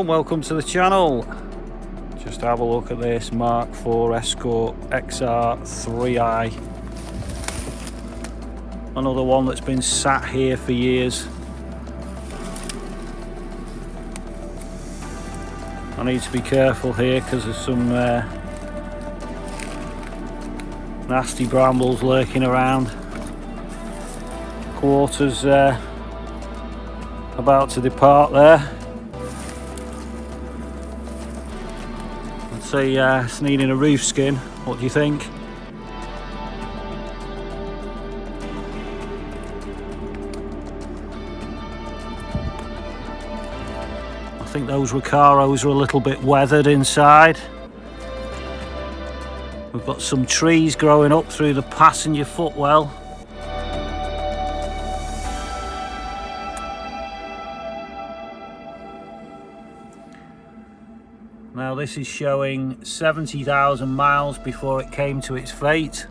and welcome to the channel. Just have a look at this Mark Ford Escort XR3i. Another one that's been sat here for years. I need to be careful here because there's some nasty brambles lurking around. Quarters about to depart there. I'd say it's needing a roof skin. What do you think? I think those Recaros are a little bit weathered inside. We've got some trees growing up through the passenger footwell. Now this is showing 70,000 miles before it came to its fate.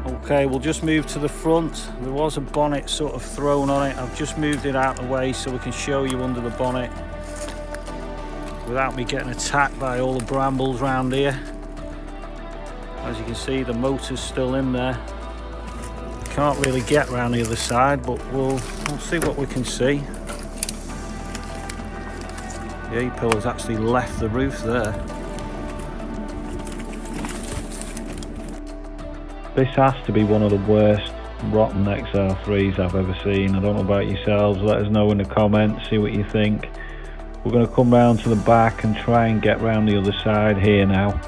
Okay, we'll just move to the front. There was a bonnet sort of thrown on it. I've just moved it out of the way so we can show you under the bonnet without me getting attacked by all the brambles around here. As you can see, the motor's still in there. Can't really get around the other side, but we'll see what we can see. The A-pillar's actually left the roof there. This has to be one of the worst rotten XR3s I've ever seen. I don't know about yourselves. Let us know in the comments, see what you think. We're going to come round to the back and try and get round the other side here now.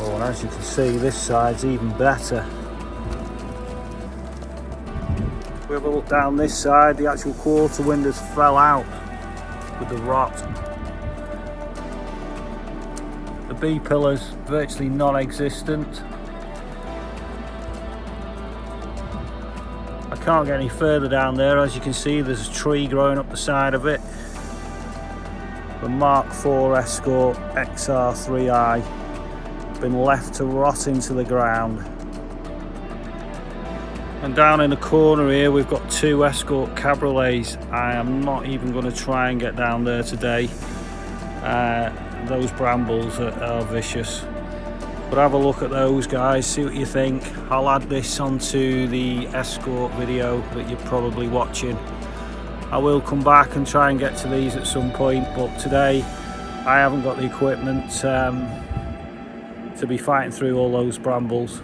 Oh, and as you can see, this side's even better. If we have a look down this side, the actual quarter windows fell out with the rot. The B-pillar's virtually non-existent. I can't get any further down there. As you can see, there's a tree growing up the side of it. The Mark Ford Escort XR3i been left to rot into the ground. And down in the corner here we've got two Escort Cabriolets. I am not even going to try and get down there today. Those brambles are vicious. But have a look at those guys, see what you think. I'll add this onto the Escort video that you're probably watching. I will come back and try and get to these at some point, but today I haven't got the equipment to be fighting through all those brambles.